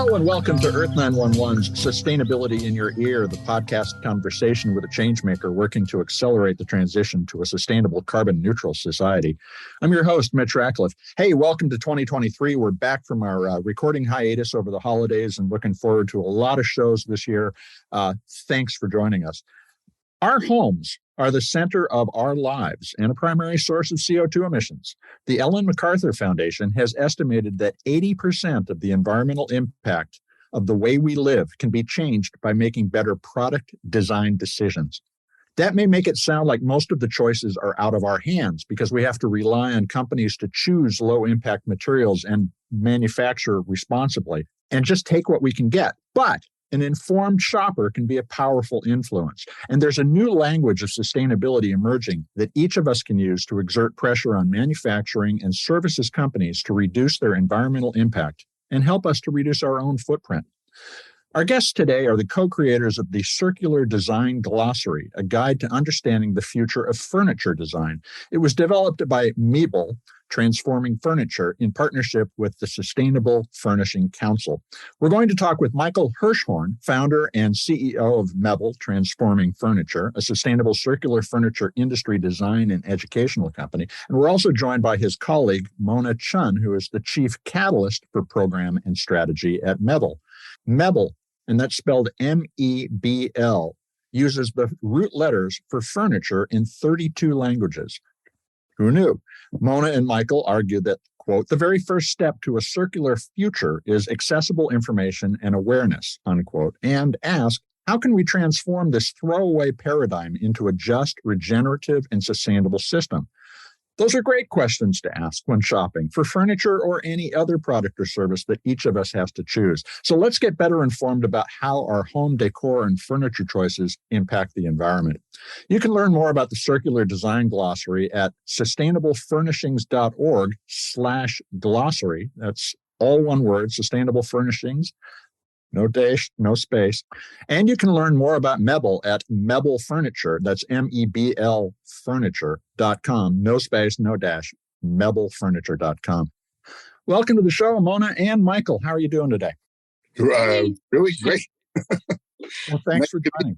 Hello and welcome to Earth911's Sustainability in Your Ear, the podcast conversation with a changemaker working to accelerate the transition to a sustainable carbon-neutral society. I'm your host, Mitch Ratcliffe. Hey, welcome to 2023. We're back from our recording hiatus over the holidays and looking forward to a lot of shows this year. Thanks for joining us. Our homes are the center of our lives and a primary source of CO2 emissions. The Ellen MacArthur Foundation has estimated that 80% of the environmental impact of the way we live can be changed by making better product design decisions. That may make it sound like most of the choices are out of our hands because we have to rely on companies to choose low-impact materials and manufacture responsibly and just take what we can get. But an informed shopper can be a powerful influence. And there's a new language of sustainability emerging that each of us can use to exert pressure on manufacturing and services companies to reduce their environmental impact and help us to reduce our own footprint. Our guests today are the co-creators of the Circular-Design-Glossary, a guide to understanding the future of furniture design. It was developed by Mebl, Transforming Furniture, in partnership with the Sustainable Furnishing Council. We're going to talk with Michael Hirschhorn, founder and CEO of Mebl, Transforming Furniture, a sustainable circular furniture industry design and educational company. And we're also joined by his colleague, Mona Chun, who is the chief catalyst for program and strategy at Mebl. Mebl, and that's spelled M-E-B-L, uses the root letters for furniture in 32 languages. Who knew? Mona and Michael argue that, quote, the very first step to a circular future is accessible information and awareness, unquote, and ask, how can we transform this throwaway paradigm into a just, regenerative, and sustainable system? Those are great questions to ask when shopping for furniture or any other product or service that each of us has to choose. So let's get better informed about how our home decor and furniture choices impact the environment. You can learn more about the Circular Design Glossary at sustainablefurnishings.org/glossary. That's all one word, Sustainable Furnishings. No dash, no space. And you can learn more about Mebl at Mebl Furniture. That's M-E-B-L furniture.com. No space, no dash, meblfurniture.com. Welcome to the show, Mona and Michael. How are you doing today? Really great. Well, thanks for joining.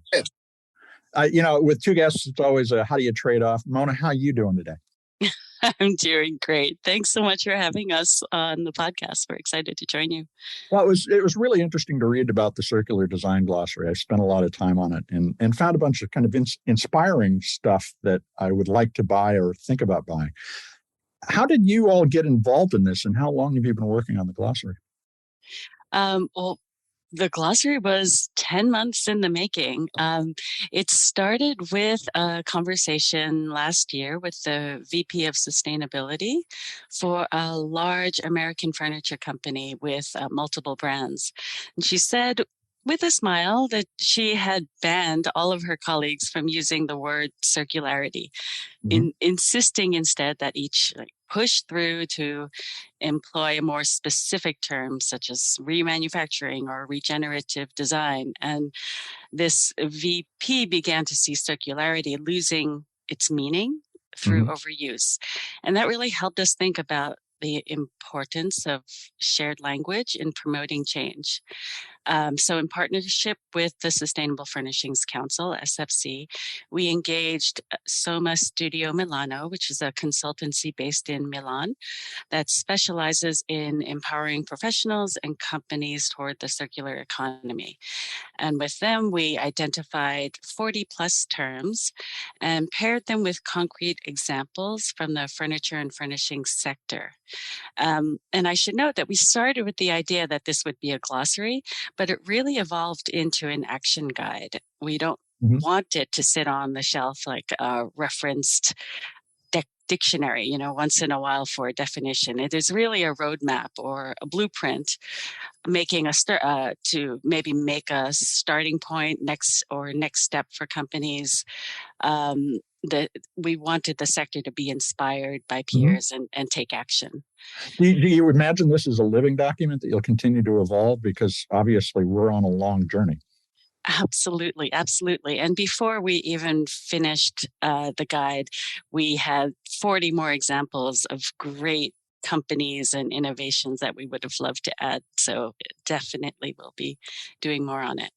With two guests, it's always a how do you trade off? Mona, how are you doing today? I'm doing great. Thanks so much for having us on the podcast. We're excited to join you. Well, it was really interesting to read about the Circular Design Glossary. I spent a lot of time on it and found a bunch of kind of inspiring stuff that I would like to buy or think about buying. How did you all get involved in this, and how long have you been working on the glossary? Well, the glossary was 10 months in the making. It started with a conversation last year with the VP of Sustainability for a large American furniture company with multiple brands. And she said, with a smile, that she had banned all of her colleagues from using the word circularity, insisting instead that each push through to employ a more specific term such as remanufacturing or regenerative design. And this VP began to see circularity losing its meaning through overuse. And that really helped us think about the importance of shared language in promoting change. So in partnership with the Sustainable Furnishings Council, SFC, we engaged Soma Studio Milano, which is a consultancy based in Milan that specializes in empowering professionals and companies toward the circular economy. And with them, we identified 40 plus terms and paired them with concrete examples from the furniture and furnishing sector. And I should note that we started with the idea that this would be a glossary, but it really evolved into an action guide. We don't want it to sit on the shelf like a referenced dictionary, once in a while for a definition. It is really a roadmap or a blueprint, making to maybe make a starting point next step for companies. That we wanted the sector to be inspired by peers and take action. Do you imagine this is a living document that you'll continue to evolve? Because obviously we're on a long journey. Absolutely. And before we even finished the guide, we had 40 more examples of great companies and innovations that we would have loved to add. So definitely we'll be doing more on it.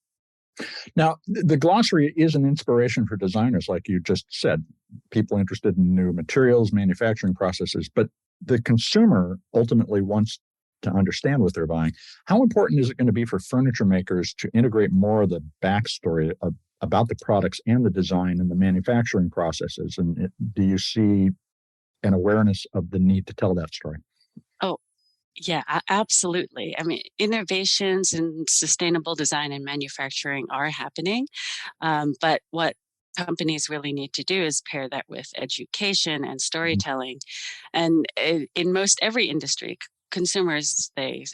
Now, the glossary is an inspiration for designers, like you just said, people interested in new materials, manufacturing processes, but the consumer ultimately wants to understand what they're buying. How important is it going to be for furniture makers to integrate more of the backstory about the products and the design and the manufacturing processes? And do you see an awareness of the need to tell that story? Oh, yeah, absolutely. I mean, innovations in sustainable design and manufacturing are happening, but what companies really need to do is pair that with education and storytelling. And in most every industry, consumers, they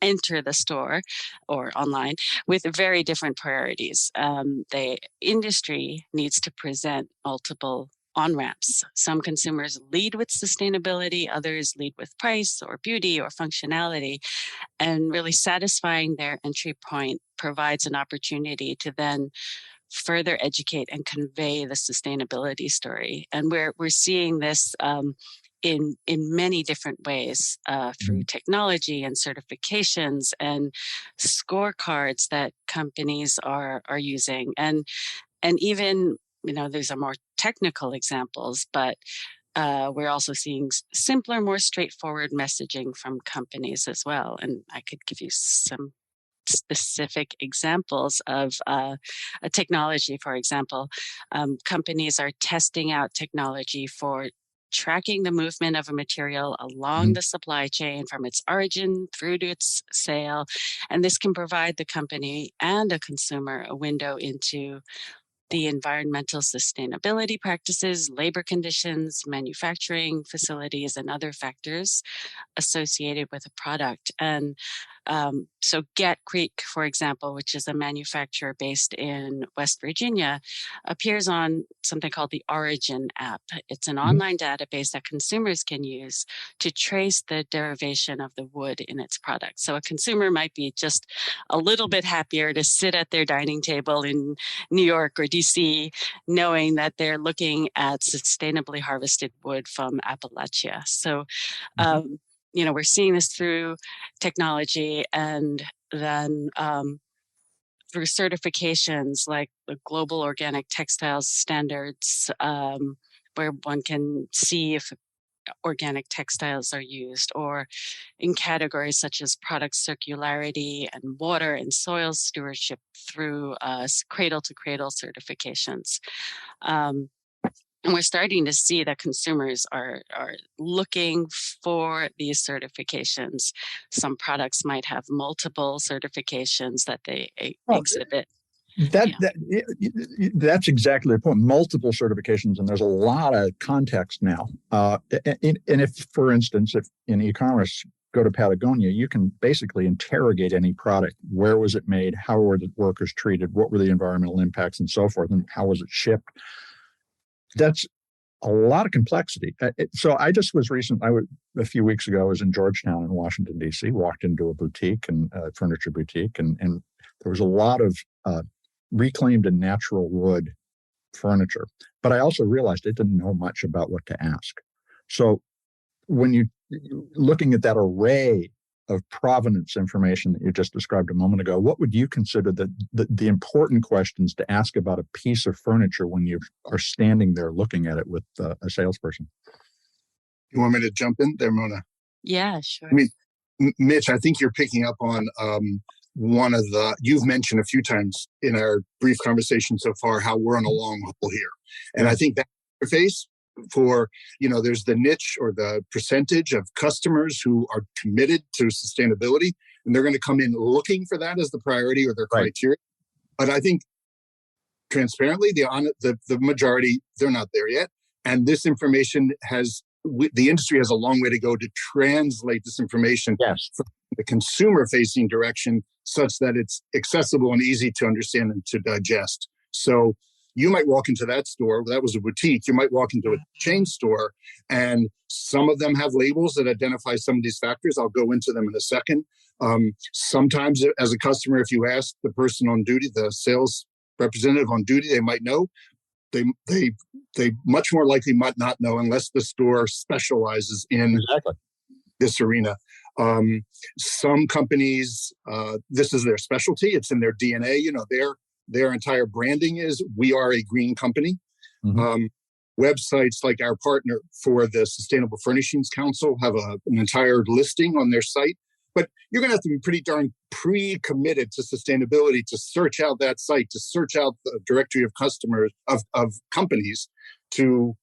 enter the store or online with very different priorities. The industry needs to present multiple on-ramps. Some consumers lead with sustainability, others lead with price or beauty or functionality, and really satisfying their entry point provides an opportunity to then further educate and convey the sustainability story. And we're seeing this in many different ways through technology and certifications and scorecards that companies are using. And even, these are more technical examples, but we're also seeing simpler, more straightforward messaging from companies as well. And I could give you some specific examples of a technology. For example, companies are testing out technology for tracking the movement of a material along the supply chain from its origin through to its sale. And this can provide the company and a consumer a window into the environmental sustainability practices, labor conditions, manufacturing facilities, and other factors associated with a product. And so Get Creek, for example, which is a manufacturer based in West Virginia, appears on something called the Origin app. It's an online database that consumers can use to trace the derivation of the wood in its product. So a consumer might be just a little bit happier to sit at their dining table in New York or DC, knowing that they're looking at sustainably harvested wood from Appalachia. So, we're seeing this through technology and then through certifications like the Global Organic Textiles Standards, where one can see if organic textiles are used, or in categories such as product circularity and water and soil stewardship through cradle-to-cradle certifications. And we're starting to see that consumers are looking for these certifications. Some products might have multiple certifications that they exhibit. That's exactly the point. Multiple certifications, and there's a lot of context now. And if, for instance, if in e-commerce, go to Patagonia, you can basically interrogate any product. Where was it made? How were the workers treated? What were the environmental impacts, and so forth? And how was it shipped? That's a lot of complexity. So I just was a few weeks ago, I was in Georgetown in Washington, D.C., walked into a boutique, and furniture boutique, and there was a lot of reclaimed and natural wood furniture. But I also realized I didn't know much about what to ask. So when you're looking at that array of provenance information that you just described a moment ago, what would you consider the important questions to ask about a piece of furniture when you are standing there looking at it with a salesperson? You want me to jump in there, Mona? Yeah, sure. I mean, Mitch, I think you're picking up on one of you've mentioned a few times in our brief conversation so far, how we're on a long haul here. And I think that interface for, there's the niche or the percentage of customers who are committed to sustainability, and they're going to come in looking for that as the priority or their criteria. But I think transparently, the majority, they're not there yet. And this information the industry has a long way to go to translate this information from the consumer-facing direction such that it's accessible and easy to understand and to digest. So you might walk into that store, that was a boutique, you might walk into a chain store, and some of them have labels that identify some of these factors. I'll go into them in a second. Sometimes as a customer, if you ask the person on duty, the sales representative on duty, they might know. They much more likely might not know unless the store specializes in this arena. Some companies, this is their specialty. It's in their DNA. Their entire branding is, we are a green company. Mm-hmm. Websites like our partner for the Sustainable Furnishings Council have an entire listing on their site. But you're going to have to be pretty darn pre-committed to sustainability to search out that site, to search out the directory of customers, of companies, to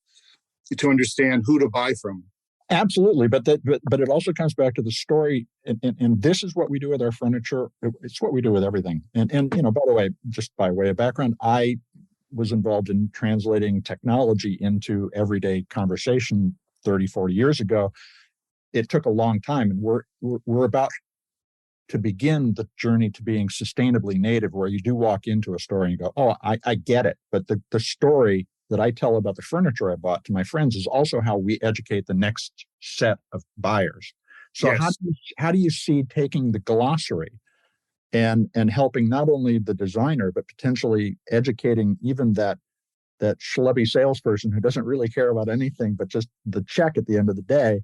understand who to buy from. Absolutely, but it also comes back to the story, and this is what we do with our furniture. It's what we do with everything. And by the way, just by way of background, I was involved in translating technology into everyday conversation 30, 40 years ago. It took a long time, and we're about to begin the journey to being sustainably native, where you do walk into a store and you go, oh, I get it. But the story that I tell about the furniture I bought to my friends is also how we educate the next set of buyers. So yes. how do you see taking the glossary and helping not only the designer, but potentially educating even that schlubby salesperson who doesn't really care about anything but just the check at the end of the day,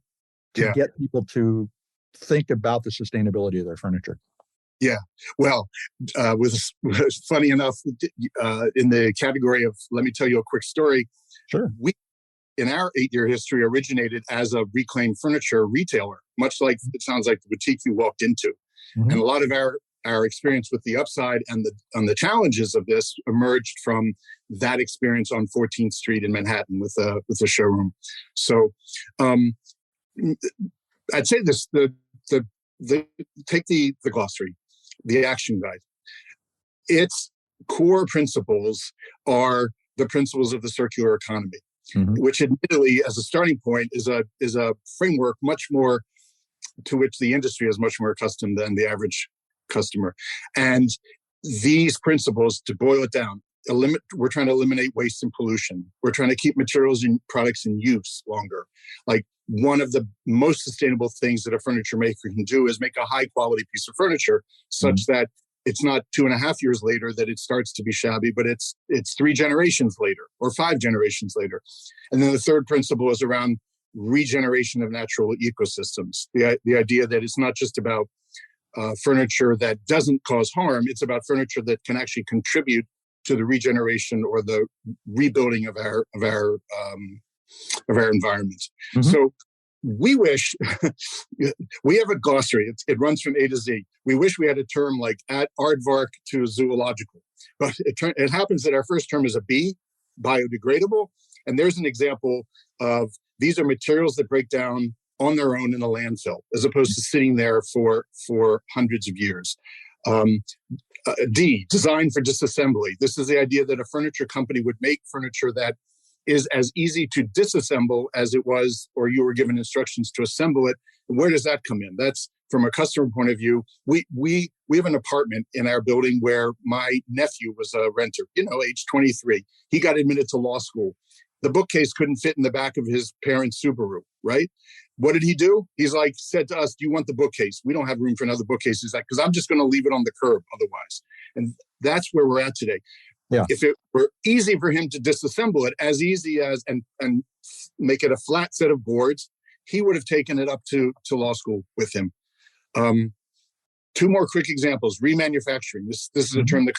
to get people think about the sustainability of their furniture? Yeah. Well, was funny enough, in the category of, let me tell you a quick story. Sure. We, in our 8-year history, originated as a reclaimed furniture retailer, much like it sounds like the boutique you walked into. Mm-hmm. And a lot of our experience with the upside and the challenges of this emerged from that experience on 14th Street in Manhattan with a showroom. So I'd say this: take the glossary, the action guide. Its core principles are the principles of the circular economy, mm-hmm. which admittedly, as a starting point, is a framework much more to which the industry is much more accustomed than the average customer. And these principles, to boil it down, we're trying to eliminate waste and pollution. We're trying to keep materials and products in use longer. Like, one of the most sustainable things that a furniture maker can do is make a high quality piece of furniture such mm-hmm. that it's not 2.5 years later that it starts to be shabby, but it's 3 generations later or 5 generations later. And then the third principle is around regeneration of natural ecosystems. The idea that it's not just about furniture that doesn't cause harm, it's about furniture that can actually contribute to the regeneration or the rebuilding of our environment. Mm-hmm. So we wish we have a glossary. It runs from A to Z. We wish we had a term like at aardvark to zoological, but it happens that our first term is a B, biodegradable. And there's an example of, these are materials that break down on their own in a landfill, as opposed to sitting there for hundreds of years. D, design for disassembly. This is the idea that a furniture company would make furniture that is as easy to disassemble as it was, or you were given instructions to assemble it. And where does that come in? That's from a customer point of view. We have an apartment in our building where my nephew was a renter, age 23. He got admitted to law school. The bookcase couldn't fit in the back of his parents' Subaru, right? What did he do? He's said to us, do you want the bookcase? We don't have room for another bookcase. He's like, because I'm just going to leave it on the curb otherwise. And that's where we're at today. Yeah. If it were easy for him to disassemble it, as easy as and make it a flat set of boards, he would have taken it up to law school with him. 2 more quick examples. Remanufacturing. This is a term that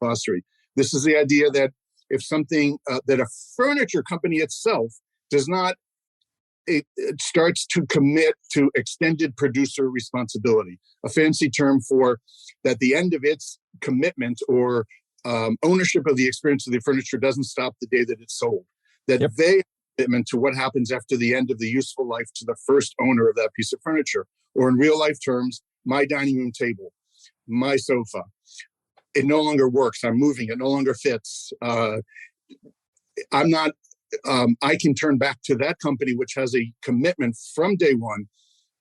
glossary. This is the idea that if something that a furniture company itself does not, it starts to commit to extended producer responsibility, a fancy term for that the end of its commitment or ownership of the experience of the furniture doesn't stop the day that it's sold. That they have a commitment to what happens after the end of the useful life to the first owner of that piece of furniture. Or in real life terms, my dining room table, my sofa, it no longer works. I'm moving. It no longer fits. I'm not. I can turn back to that company, which has a commitment from day one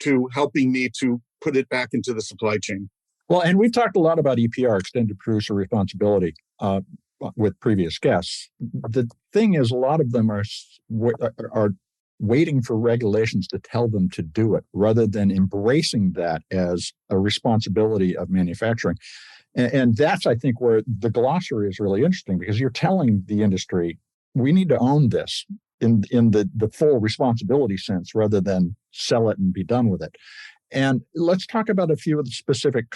to helping me to put it back into the supply chain. Well, and we've talked a lot about EPR, extended producer responsibility, with previous guests. The thing is, a lot of them are waiting for regulations to tell them to do it, rather than embracing that as a responsibility of manufacturing. And that's, I think, where the glossary is really interesting, because you're telling the industry, we need to own this. in the full responsibility sense rather than sell it and be done with it. And let's talk about a few of the specific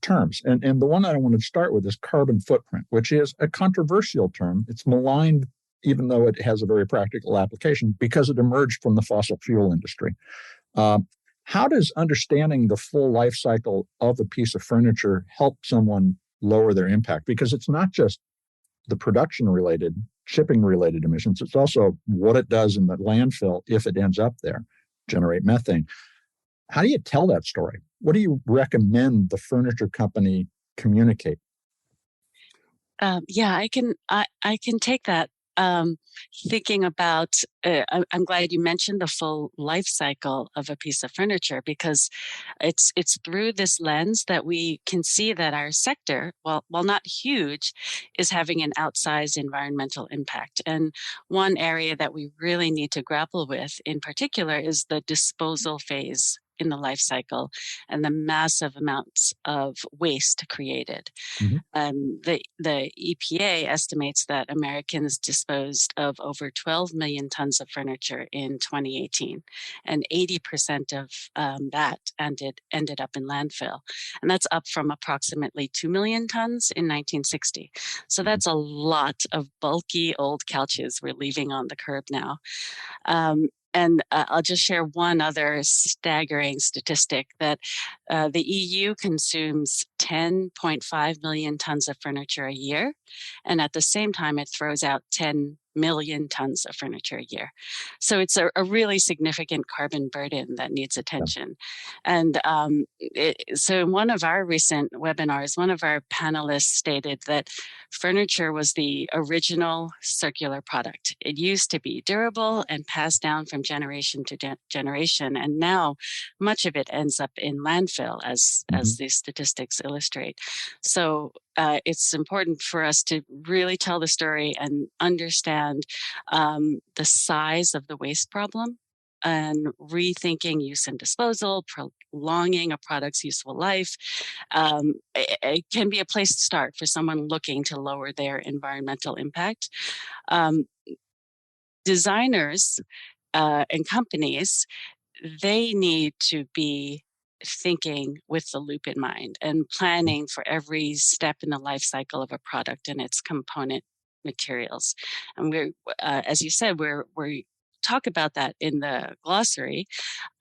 terms. And the one I want to start with is carbon footprint, which is a controversial term. It's maligned, even though it has a very practical application, because it emerged from the fossil fuel industry. How does understanding the full life cycle of a piece of furniture help someone lower their impact? Because it's not just the production-related, shipping-related emissions. It's also what it does in the landfill if it ends up there, generate methane. How do you tell that story? What do you recommend the furniture company communicate? I can take that. Thinking about, I'm glad you mentioned the full life cycle of a piece of furniture, because it's through this lens that we can see that our sector, while not huge, is having an outsized environmental impact. And one area that we really need to grapple with in particular is the disposal phase in the life cycle and the massive amounts of waste created. Mm-hmm. The EPA estimates that Americans disposed of over 12 million tons of furniture in 2018, and 80% of that ended up in landfill. And that's up from approximately 2 million tons in 1960. So that's a lot of bulky old couches we're leaving on the curb now. And I'll just share one other staggering statistic that the EU consumes 10.5 million tons of furniture a year. And at the same time, it throws out 10 million tons of furniture a year. So it's a really significant carbon burden that needs attention. And so in one of our recent webinars, one of our panelists stated that furniture was the original circular product. It used to be durable and passed down from generation to generation. And now much of it ends up in landfill, as these statistics illustrate. So it's important for us to really tell the story and understand the size of the waste problem and rethinking use and disposal, prolonging a product's useful life. It can be a place to start for someone looking to lower their environmental impact. Designers and companies, they need to be thinking with the loop in mind and planning for every step in the life cycle of a product and its component materials. And we're, as you said, we talk about that in the glossary,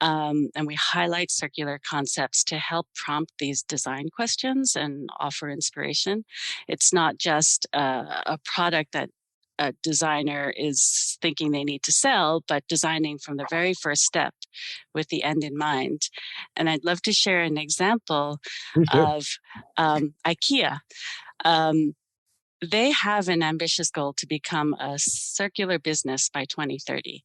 and we highlight circular concepts to help prompt these design questions and offer inspiration. It's not just a product that a designer is thinking they need to sell, but designing from the very first step with the end in mind. And I'd love to share an example of IKEA. They have an ambitious goal to become a circular business by 2030.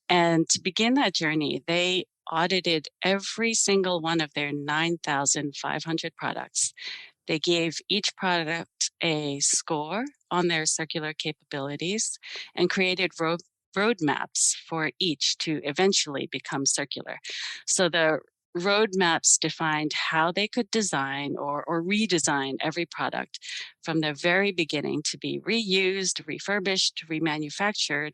And to begin that journey, they audited every single one of their 9,500 products. They gave each product a score on their circular capabilities and created roadmaps for each to eventually become circular. So the roadmaps defined how they could design or redesign every product from the very beginning to be reused, refurbished, remanufactured,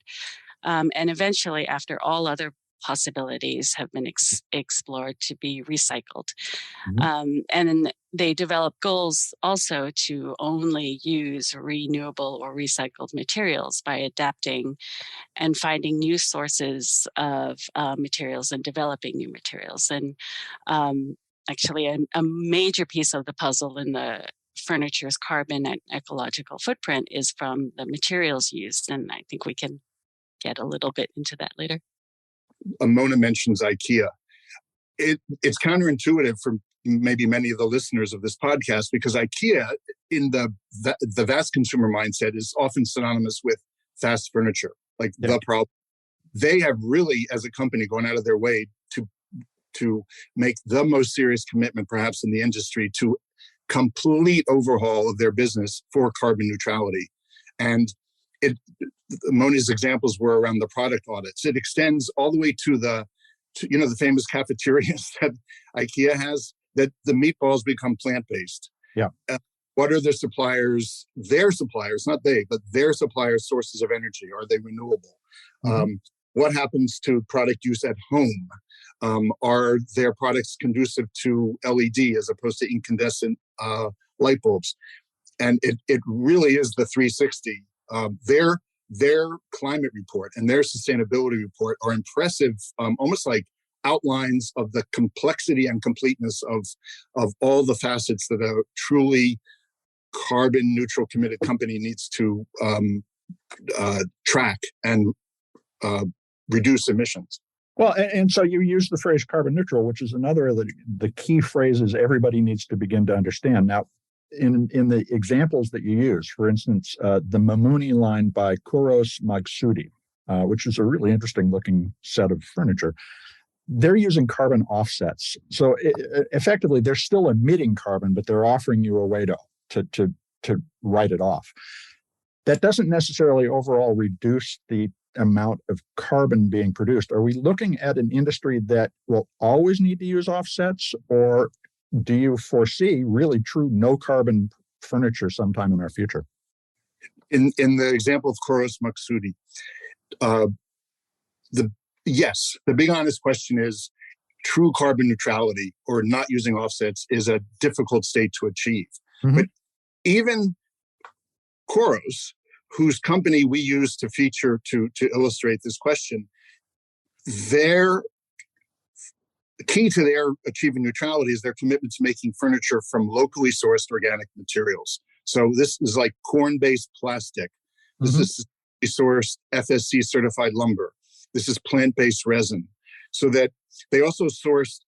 and eventually, after all other possibilities have been explored, to be recycled. And then they develop goals also to only use renewable or recycled materials by adapting and finding new sources of materials and developing new materials. And actually, a major piece of the puzzle in the furniture's carbon and ecological footprint is from the materials used. And I think we can get a little bit into that later. Mona mentions IKEA. It's counterintuitive for maybe many of the listeners of this podcast, because IKEA, in the vast consumer mindset, is often synonymous with fast furniture, like the problem. They have really, as a company, gone out of their way to make the most serious commitment, perhaps in the industry, to complete overhaul of their business for carbon neutrality. And Mona's examples were around the product audits. It extends all the way to the famous cafeterias that IKEA has, that the meatballs become plant-based. Yeah. What are the suppliers, their suppliers, not they, but their suppliers' sources of energy? Are they renewable? Mm-hmm. What happens to product use at home? Are their products conducive to LED as opposed to incandescent light bulbs? And it really is the 360. Their climate report and their sustainability report are impressive, almost like outlines of the complexity and completeness of all the facets that a truly carbon neutral committed company needs to track and reduce emissions. Well, and so you use the phrase carbon neutral, which is another of the key phrases everybody needs to begin to understand. Now, in the examples that you use, for instance, the Mamuni line by Kuros Magsudi, which is a really interesting looking set of furniture, they're using carbon offsets. So effectively, they're still emitting carbon, but they're offering you a way to write it off. That doesn't necessarily overall reduce the amount of carbon being produced. Are we looking at an industry that will always need to use offsets, or do you foresee really true no carbon furniture sometime in our future? In the example of Kuros Magsudi, yes, the big honest question is true carbon neutrality or not using offsets is a difficult state to achieve. Mm-hmm. But even Kuros, whose company we use to feature to illustrate this question, their key to their achieving neutrality is their commitment to making furniture from locally sourced organic materials. So this is like corn-based plastic. This is sourced FSC certified lumber. This is plant-based resin. So that they also source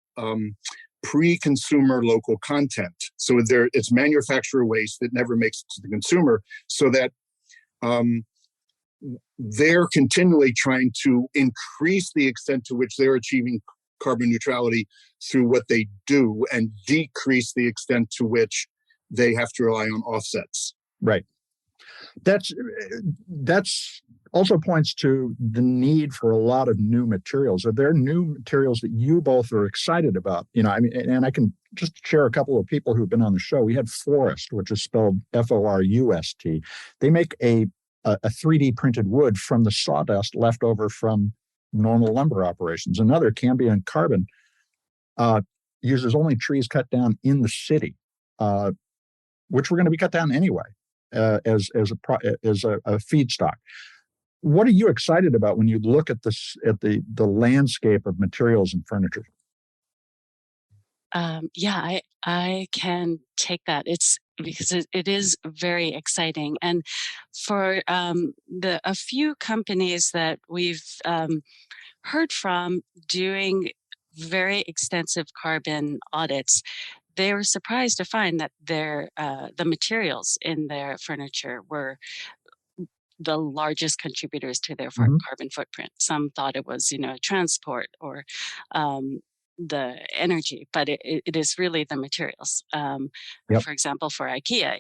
pre-consumer local content. So it's manufacturer waste that never makes it to the consumer, so that they're continually trying to increase the extent to which they're achieving carbon neutrality through what they do and decrease the extent to which they have to rely on offsets. Right. That's also points to the need for a lot of new materials. Are there new materials that you both are excited about? I mean, and I can just share a couple of people who've been on the show. We had Forust, which is spelled Forust. They make a 3D printed wood from the sawdust left over from normal lumber operations. Another, Cambion Carbon, uses only trees cut down in the city, which were going to be cut down anyway as a feedstock. What are you excited about when you look at this at the landscape of materials and furniture? I can take that. It's because it is very exciting, and for a few companies that we've heard from doing very extensive carbon audits, they were surprised to find that the materials in their furniture were the largest contributors to their carbon footprint. Some thought it was, transport or the energy, but it is really the materials. For example, for IKEA,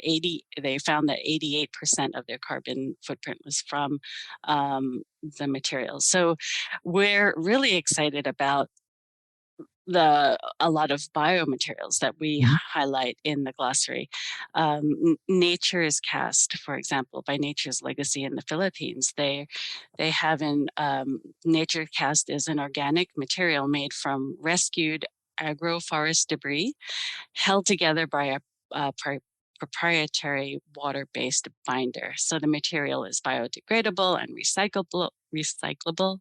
they found that 88% of their carbon footprint was from the materials. So we're really excited about a lot of biomaterials that we highlight in the glossary. Nature's Cast, for example, by Nature's Legacy in the Philippines, they have Nature Cast is an organic material made from rescued agroforest debris held together by a proprietary water-based binder. So the material is biodegradable and recyclable,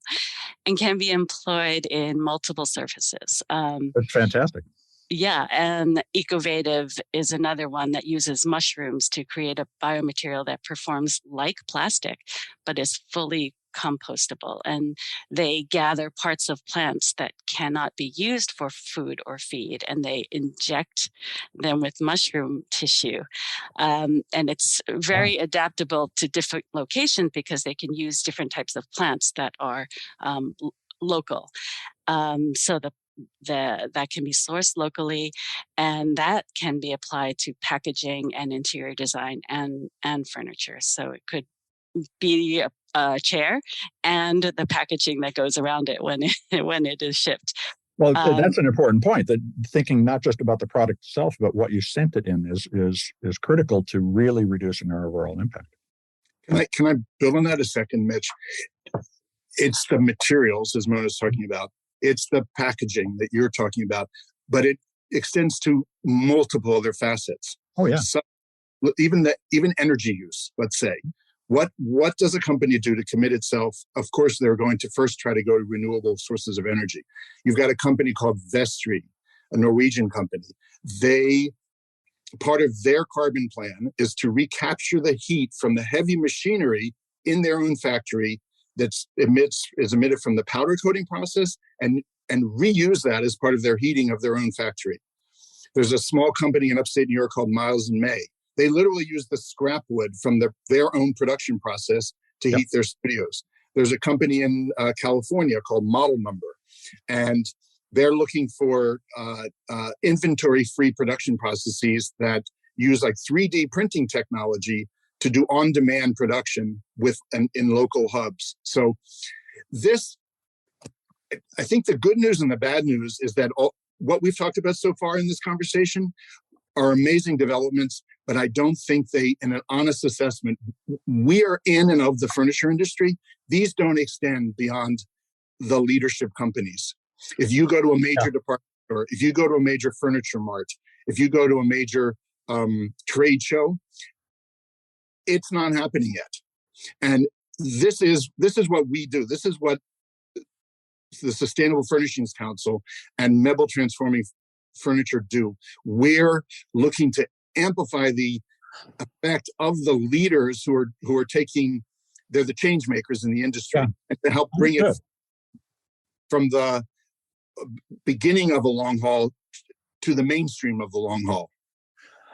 and can be employed in multiple surfaces. That's fantastic. Yeah, and Ecovative is another one that uses mushrooms to create a biomaterial that performs like plastic, but is fully compostable. And they gather parts of plants that cannot be used for food or feed, and they inject them with mushroom tissue. And it's very adaptable to different locations because they can use different types of plants that are local. So that can be sourced locally, and that can be applied to packaging and interior design and furniture. So it could be a chair and the packaging that goes around it when it is shipped. Well, that's an important point, that thinking not just about the product itself, but what you sent it in is critical to really reducing our overall impact. Can I build on that a second, Mitch? It's the materials, as Mona's talking about. It's the packaging that you're talking about, but it extends to multiple other facets. Oh, yeah. So even energy use, let's say. What does a company do to commit itself? Of course, they're going to first try to go to renewable sources of energy. You've got a company called Vestry, a Norwegian company. Part of their carbon plan is to recapture the heat from the heavy machinery in their own factory is emitted from the powder coating process and reuse that as part of their heating of their own factory. There's a small company in upstate New York called Miles and May. They literally use the scrap wood from their own production process to heat their studios. There's a company in California called Model Number, and they're looking for inventory-free production processes that use like 3D printing technology to do on-demand production in local hubs. So I think the good news and the bad news is that what we've talked about so far in this conversation are amazing developments, but I don't think in an honest assessment, we are in and of the furniture industry. These don't extend beyond the leadership companies. If you go to a major department store, if you go to a major furniture mart, if you go to a major trade show, it's not happening yet. And this is what we do. This is what the Sustainable Furnishings Council and Mebl Transforming Furniture do. We're looking to amplify the effect of the leaders who are they're the change makers in the industry, and to help bring it from the beginning of a long haul to the mainstream of the long haul.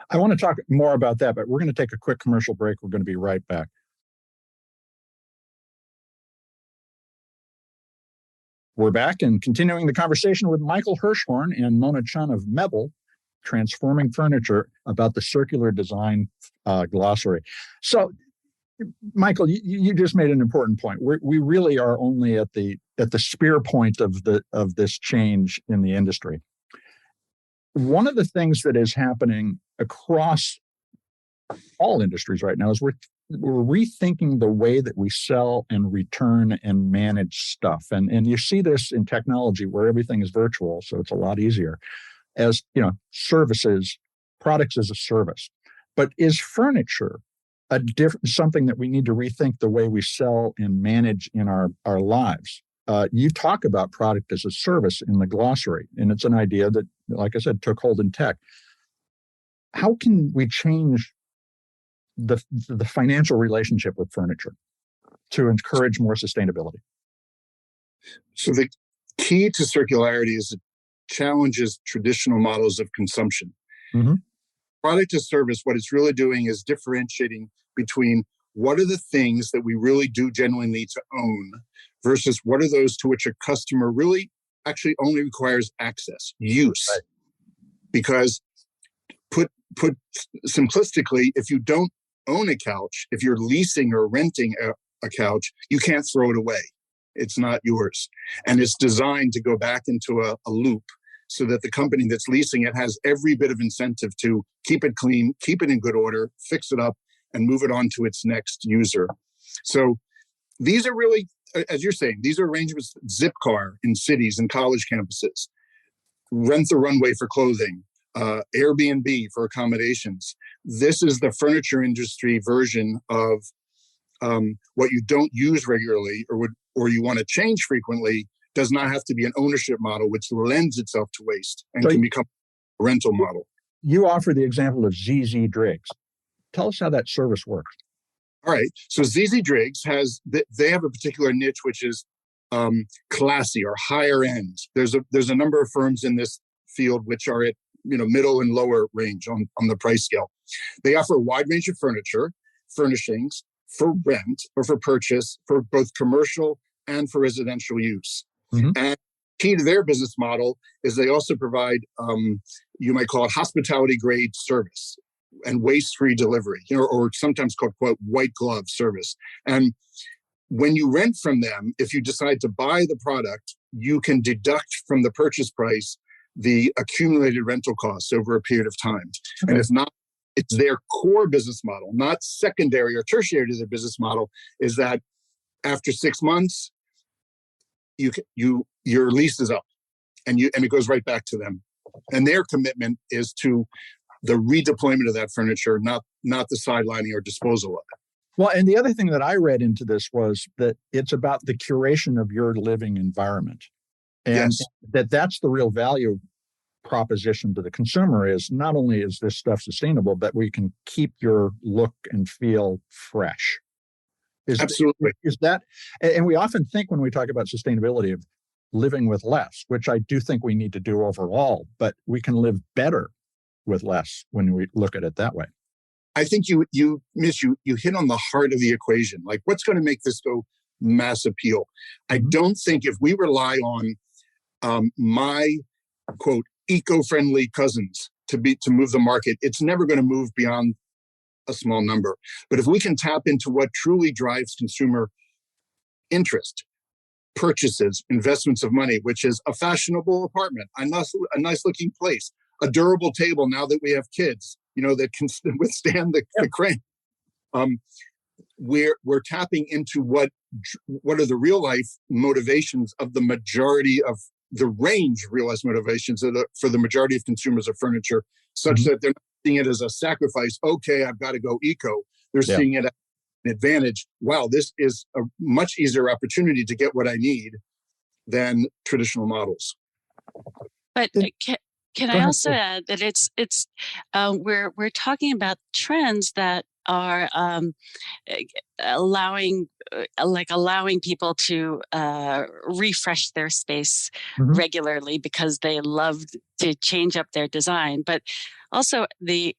I want to talk more about that, but we're going to take a quick commercial break. We're going to be right back. We're back and continuing the conversation with Michael Hirschhorn and Mona Chun of Mebl, Transforming Furniture, about the circular design glossary. So, Michael, you just made an important point. We really are only at the spear point of this change in the industry. One of the things that is happening across all industries right now is we're rethinking the way that we sell and return and manage stuff. And you see this in technology where everything is virtual, so it's a lot easier. As services, products as a service. But is furniture something that we need to rethink the way we sell and manage in our lives? You talk about product as a service in the glossary, and it's an idea that, like I said, took hold in tech. How can we change the financial relationship with furniture to encourage more sustainability? So the key to circularity is it challenges traditional models of consumption. Mm-hmm. Product as service, what it's really doing is differentiating between what are the things that we really do genuinely need to own versus what are those to which a customer really actually only requires access, use. Right. Because put simplistically, if you don't own a couch, if you're leasing or renting a couch, you can't throw it away. It's not yours. And it's designed to go back into a loop so that the company that's leasing it has every bit of incentive to keep it clean, keep it in good order, fix it up, and move it on to its next user. So these are really, as you're saying, these are arrangements, Zipcar in cities and college campuses, Rent the Runway for clothing, Airbnb for accommodations. This is the furniture industry version of what you don't use regularly or you want to change frequently does not have to be an ownership model, which lends itself to waste and can become a rental model. You offer the example of ZZ Driggs. Tell us how that service works. All right. So ZZ Driggs they have a particular niche, which is classy or higher end. There's a number of firms in this field which are at middle and lower range on the price scale. They offer a wide range of furnishings for rent or for purchase for both commercial and for residential use. Mm-hmm. And key to their business model is they also provide, you might call it hospitality grade service and waste-free delivery, or sometimes called, quote, white glove service. And when you rent from them, if you decide to buy the product you can deduct from the purchase price the accumulated rental costs over a period of time. Okay. And it's their core business model, not secondary or tertiary to their business model, is that after 6 months, your lease is up and it goes right back to them. And their commitment is to the redeployment of that furniture, not the sidelining or disposal of it. Well, and the other thing that I read into this was that it's about the curation of your living environment. And yes. That's the real value proposition to the consumer is not only is this stuff sustainable, but we can keep your look and feel fresh. Absolutely. Is that, and we often think when we talk about sustainability of living with less, which I do think we need to do overall, but we can live better with less when we look at it that way. I think you hit on the heart of the equation. Like, what's going to make this go mass appeal? Mm-hmm. I don't think if we rely on my quote eco-friendly cousins to move the market, it's never going to move beyond a small number. But if we can tap into what truly drives consumer interest, purchases, investments of money, which is a fashionable apartment, a nice looking place, a durable table now that we have kids, that can withstand the crank. We're tapping into what are the real life motivations of the majority of the range of real life motivations for the majority of consumers of furniture, such mm-hmm. that they're not seeing it as a sacrifice. Okay, I've got to go eco. They're seeing it as an advantage. Wow, this is a much easier opportunity to get what I need than traditional models. But can I also add that it's we're talking about trends that are allowing people to refresh their space mm-hmm. regularly because they love to change up their design. But also the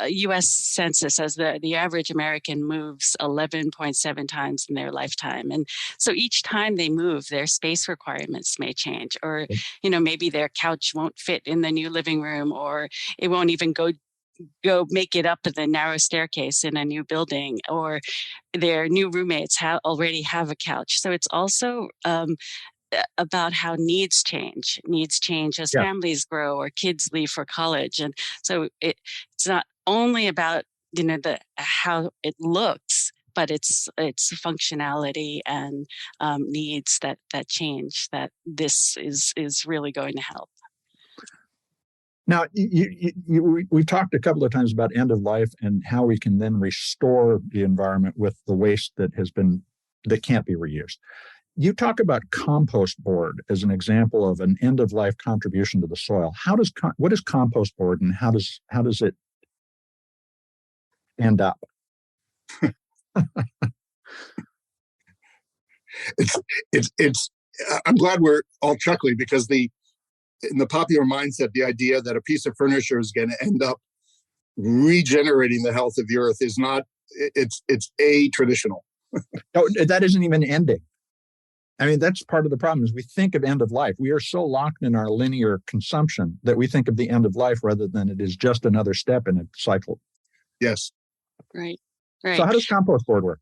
U.S. Census says that the average American moves 11.7 times in their lifetime. And so each time they move, their space requirements may change, or, maybe their couch won't fit in the new living room, or it won't even go make it up the narrow staircase in a new building, or their new roommates already have a couch. So it's also about how needs change as families grow or kids leave for college. And so it's not only about, how it looks, but it's functionality and needs that change, that this is really going to help. Now, we've talked a couple of times about end of life and how we can then restore the environment with the waste that can't be reused. You talk about compost board as an example of an end of life contribution to the soil. What is compost board, and how does it end up? It's. I'm glad we're all chuckling because in the popular mindset, the idea that a piece of furniture is going to end up regenerating the health of the earth is not. It's traditional. No, that isn't even ending. I mean, that's part of the problem is we think of end of life. We are so locked in our linear consumption that we think of the end of life rather than it is just another step in a cycle. Yes. Right. So how does compost board work?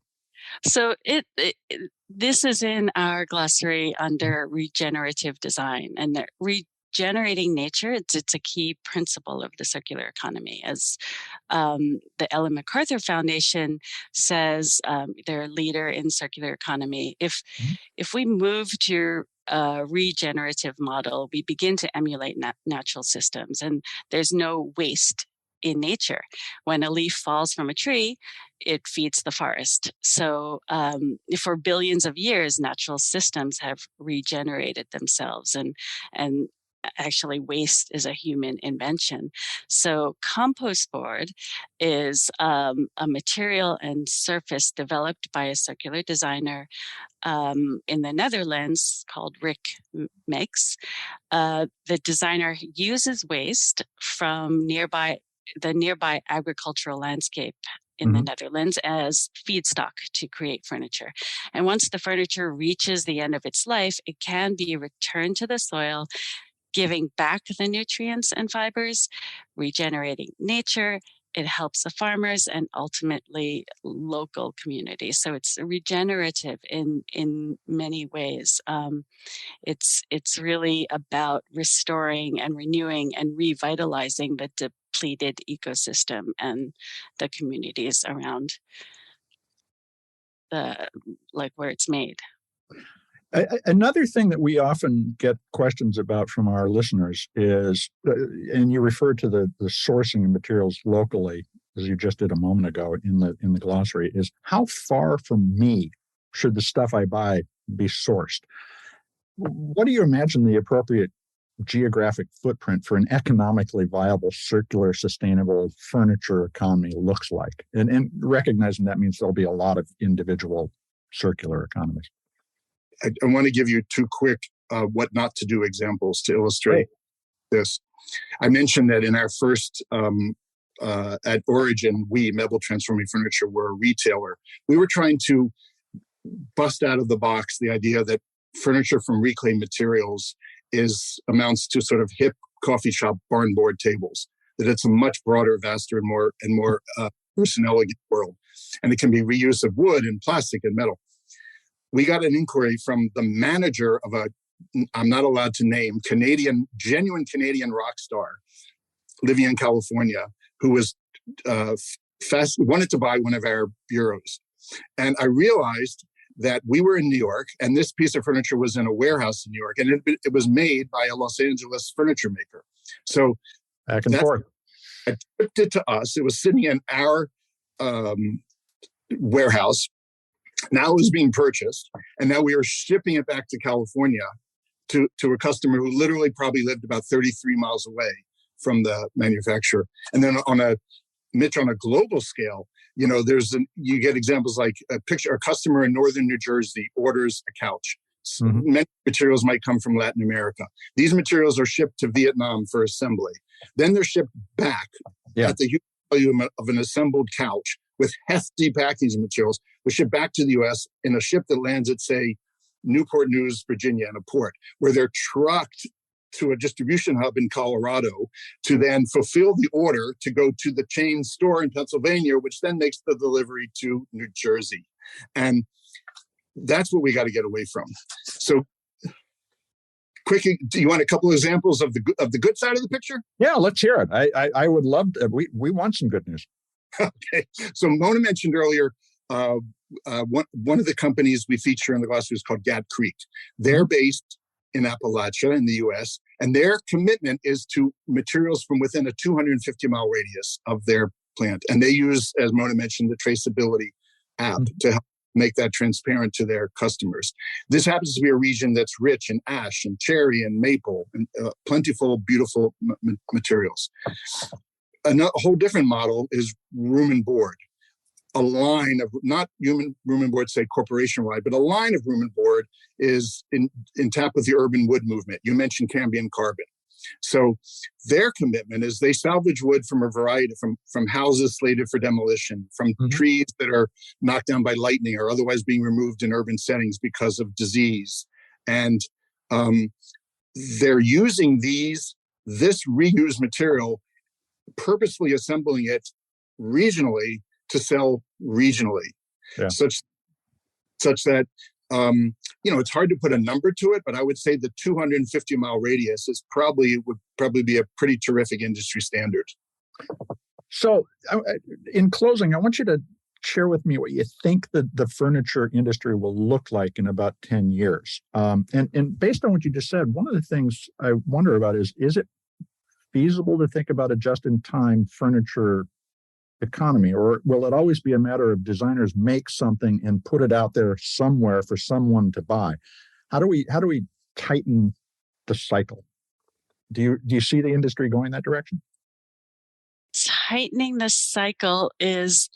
So this is in our glossary under regenerative design, and regenerating nature, it's a key principle of the circular economy. As the Ellen MacArthur Foundation says, they're a leader in circular economy. If we move to a regenerative model, we begin to emulate natural systems, and there's no waste in nature. When a leaf falls from a tree, it feeds the forest. So for billions of years, natural systems have regenerated themselves, and actually waste is a human invention. So compost board is a material and surface developed by a circular designer in the Netherlands called Rick Mix. The designer uses waste from the nearby agricultural landscape in the Netherlands as feedstock to create furniture. And once the furniture reaches the end of its life, it can be returned to the soil, giving back the nutrients and fibers, regenerating nature, it helps the farmers and ultimately local communities. So it's regenerative in many ways. It's really about restoring and renewing and revitalizing the depleted ecosystem and the communities around where it's made. Another thing that we often get questions about from our listeners is, and you referred to the sourcing of materials locally, as you just did a moment ago in the glossary, is how far from me should the stuff I buy be sourced? What do you imagine the appropriate geographic footprint for an economically viable, circular, sustainable furniture economy looks like? And recognizing that means there'll be a lot of individual circular economies. I want to give you two quick what not to do examples to illustrate this. I mentioned that in our first, at Origin, Mebl Transforming Furniture, were a retailer. We were trying to bust out of the box the idea that furniture from reclaimed materials amounts to sort of hip coffee shop barn board tables, that it's a much broader, vaster, and more loose and elegant world. And it can be reuse of wood and plastic and metal. We got an inquiry from the manager of I'm not allowed to name, genuine Canadian rock star living in California, who was wanted to buy one of our bureaus. And I realized that we were in New York, and this piece of furniture was in a warehouse in New York, and it was made by a Los Angeles furniture maker. So back and forth. I shipped it to us. It was sitting in our warehouse. Now it was being purchased, and now we are shipping it back to California to a customer who literally probably lived about 33 miles away from the manufacturer. And then on a global scale, you get examples like a customer in northern New Jersey orders a couch. Mm-hmm. Many materials might come from Latin America. These materials are shipped to Vietnam for assembly. Then they're shipped back at the volume of an assembled couch with hefty packaging materials. They're shipped back to the U.S. in a ship that lands at, say, Newport News, Virginia, in a port, where they're trucked to a distribution hub in Colorado to then fulfill the order to go to the chain store in Pennsylvania, which then makes the delivery to New Jersey. And that's what we got to get away from. So quickly, do you want a couple of examples of the good side of the picture? Yeah, let's hear it. I would love to. We want some good news. Okay. So Mona mentioned earlier, one of the companies we feature in the glossary is called Gad Creek. They're based in Appalachia in the U.S., and their commitment is to materials from within a 250-mile radius of their plant. And they use, as Mona mentioned, the traceability app to help make that transparent to their customers. This happens to be a region that's rich in ash and cherry and maple and plentiful, beautiful materials. A whole different model is room and board. A line of, not human room and board, say corporation-wide, but a line of room and board is in tap with the urban wood movement. You mentioned Cambium carbon. So their commitment is they salvage wood from a variety, from houses slated for demolition, from trees that are knocked down by lightning or otherwise being removed in urban settings because of disease. And they're using this reused material, purposely assembling it regionally to sell regionally, such that it's hard to put a number to it, but I would say the 250-mile radius would probably be a pretty terrific industry standard. So, in closing, I want you to share with me what you think the furniture industry will look like in about 10 years. And based on what you just said, one of the things I wonder about is it feasible to think about a just-in-time furniture economy, or will it always be a matter of designers make something and put it out there somewhere for someone to buy? How do we tighten the cycle? Do you see the industry going that direction? Tightening the cycle is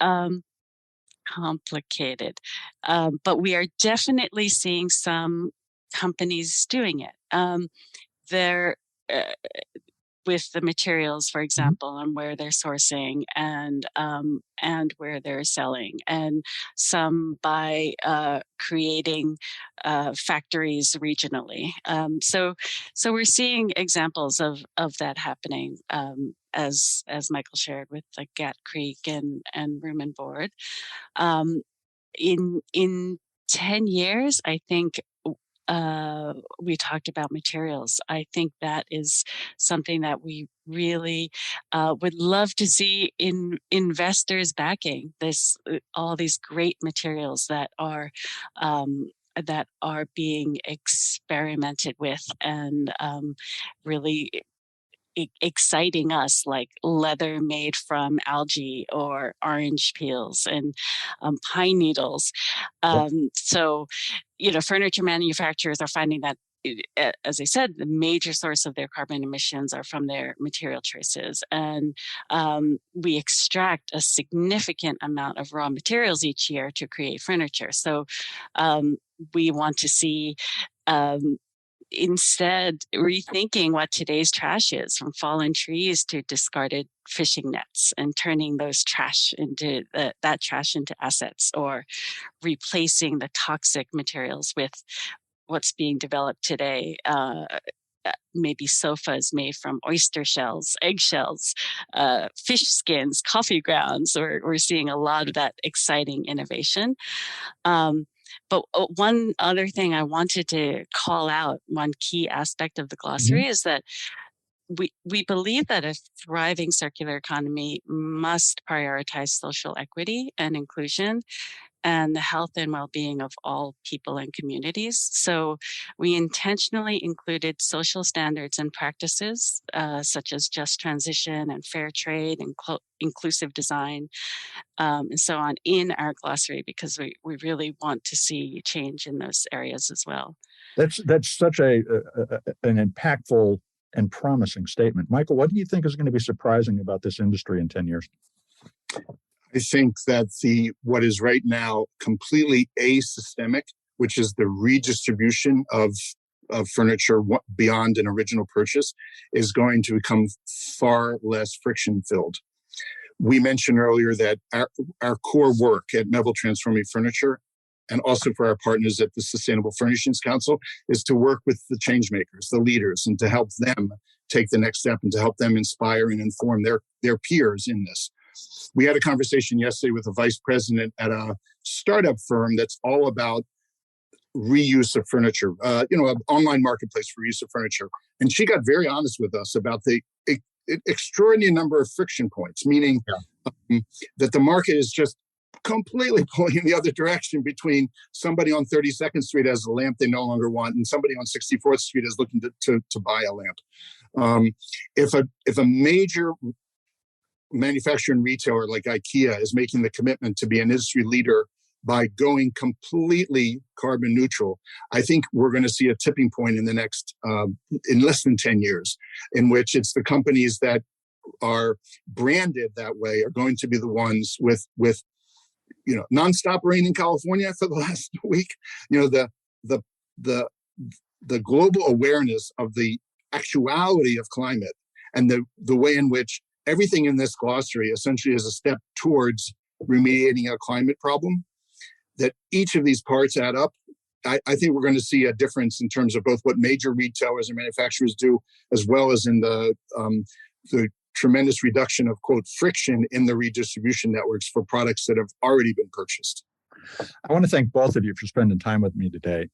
complicated, but we are definitely seeing some companies doing it. with the materials, for example, and where they're sourcing and where they're selling, and some by creating factories regionally. So we're seeing examples of that happening, as Michael shared with like Gat Creek and Room and Board. In 10 years, I think we talked about materials. I think that is something that we really would love to see in investors backing this, all these great materials that are being experimented with, and really exciting us, like leather made from algae or orange peels and pine needles. So, furniture manufacturers are finding that, as I said, the major source of their carbon emissions are from their material choices. And we extract a significant amount of raw materials each year to create furniture. So we want to see instead rethinking what today's trash is, from fallen trees to discarded fishing nets, and turning those trash into that trash into assets, or replacing the toxic materials with what's being developed today. Maybe sofas made from oyster shells, eggshells, fish skins, coffee grounds. We're seeing a lot of that exciting innovation. But one other thing I wanted to call out, one key aspect of the glossary, is that we believe that a thriving circular economy must prioritize social equity and inclusion, and the health and well-being of all people and communities. So we intentionally included social standards and practices, such as just transition and fair trade and inclusive design, and so on, in our glossary, because we really want to see change in those areas as well. That's such an impactful and promising statement. Michael, what do you think is going to be surprising about this industry in 10 years? I think that what is right now completely asystemic, which is the redistribution of furniture beyond an original purchase, is going to become far less friction filled. We mentioned earlier that our core work at Mebl Transforming Furniture, and also for our partners at the Sustainable Furnishings Council, is to work with the change makers, the leaders, and to help them take the next step and to help them inspire and inform their peers in this. We had a conversation yesterday with a vice president at a startup firm that's all about reuse of furniture, an online marketplace for reuse of furniture. And she got very honest with us about the extraordinary number of friction points, meaning that the market is just completely pulling in the other direction between somebody on 32nd Street has a lamp they no longer want and somebody on 64th Street is looking to buy a lamp. If a major manufacturer and retailer like IKEA is making the commitment to be an industry leader by going completely carbon neutral, I think we're going to see a tipping point in the next, in less than 10 years, in which it's the companies that are branded that way are going to be the ones with nonstop rain in California for the last week. The global awareness of the actuality of climate and the way in which everything in this glossary essentially is a step towards remediating a climate problem, that each of these parts add up. I think we're going to see a difference in terms of both what major retailers and manufacturers do, as well as in the tremendous reduction of, quote, friction in the redistribution networks for products that have already been purchased. I want to thank both of you for spending time with me today.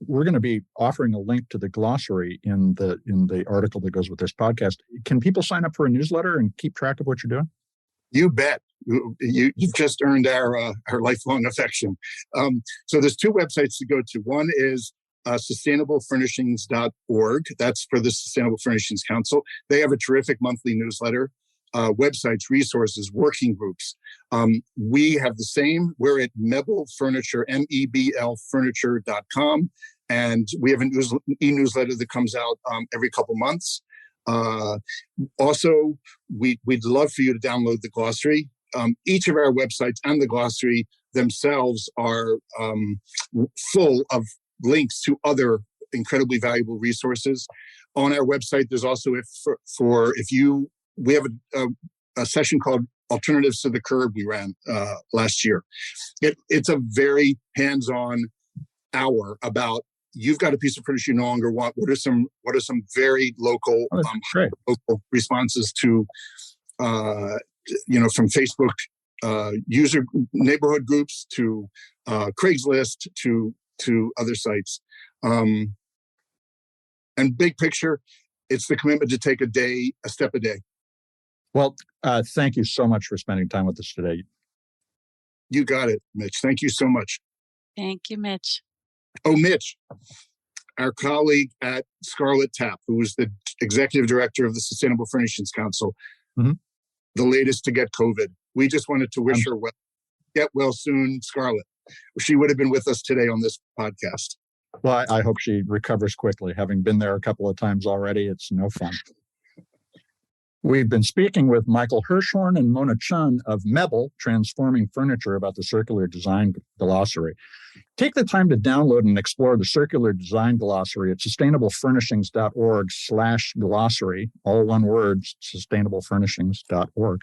We're going to be offering a link to the glossary in the article that goes with this podcast. Can people sign up for a newsletter and keep track of what you're doing? You bet. You've just earned our lifelong affection. So there's two websites to go to. One is sustainablefurnishings.org. That's for the Sustainable Furnishings Council. They have a terrific monthly newsletter, websites, resources, working groups. We have the same. We're at Mebl Furniture, MEBL Furniture.com. And we have an e-newsletter that comes out every couple months. Also, we'd love for you to download the glossary. Each of our websites and the glossary themselves are full of links to other incredibly valuable resources. On our website, there's also we have a session called Alternatives to the Curb we ran last year. It's a very hands-on hour about, you've got a piece of furniture you no longer want. What are some very local local responses to from Facebook user neighborhood groups to Craigslist to other sites. And big picture, it's the commitment to take a step a day. Well, thank you so much for spending time with us today. You got it, Mitch. Thank you so much. Thank you, Mitch. Oh, Mitch, our colleague at Scarlett Tapp, who is the executive director of the Sustainable Furnishings Council, the latest to get COVID. We just wanted to wish her well. Get well soon, Scarlett. She would have been with us today on this podcast. Well, I hope she recovers quickly. Having been there a couple of times already, it's no fun. We've been speaking with Michael Hirschhorn and Mona Chun of Mebl, Transforming Furniture, about the Circular Design Glossary. Take the time to download and explore the Circular Design Glossary at sustainablefurnishings.org/glossary, all one word, sustainablefurnishings.org.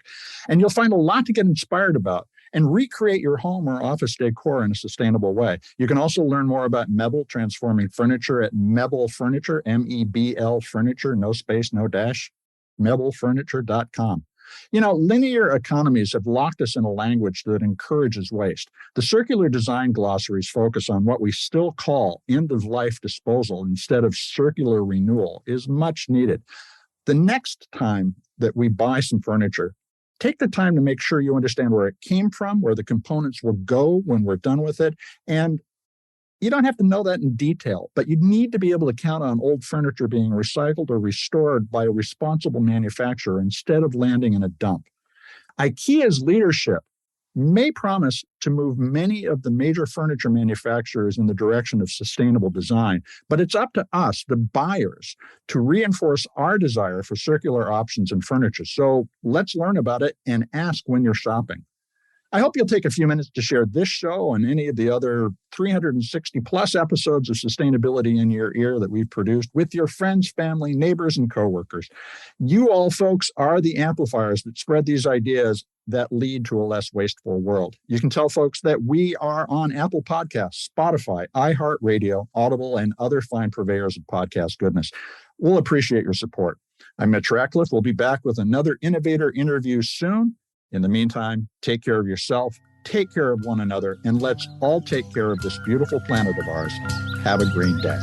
And you'll find a lot to get inspired about and recreate your home or office decor in a sustainable way. You can also learn more about Mebl, Transforming Furniture, at Mebl Furniture, MEBL Furniture, no space, no dash, meblfurniture.com. Linear economies have locked us in a language that encourages waste. The Circular Design Glossary's focus on what we still call end-of-life disposal instead of circular renewal is much needed. The next time that we buy some furniture, take the time to make sure you understand where it came from, where the components will go when we're done with it, and you don't have to know that in detail, but you need to be able to count on old furniture being recycled or restored by a responsible manufacturer instead of landing in a dump. IKEA's leadership may promise to move many of the major furniture manufacturers in the direction of sustainable design, but it's up to us, the buyers, to reinforce our desire for circular options in furniture. So let's learn about it and ask when you're shopping. I hope you'll take a few minutes to share this show and any of the other 360 plus episodes of Sustainability in Your Ear that we've produced with your friends, family, neighbors, and coworkers. You all folks are the amplifiers that spread these ideas that lead to a less wasteful world. You can tell folks that we are on Apple Podcasts, Spotify, iHeartRadio, Audible, and other fine purveyors of podcast goodness. We'll appreciate your support. I'm Mitch Ratcliffe. We'll be back with another innovator interview soon. In the meantime, take care of yourself, take care of one another, and let's all take care of this beautiful planet of ours. Have a green day.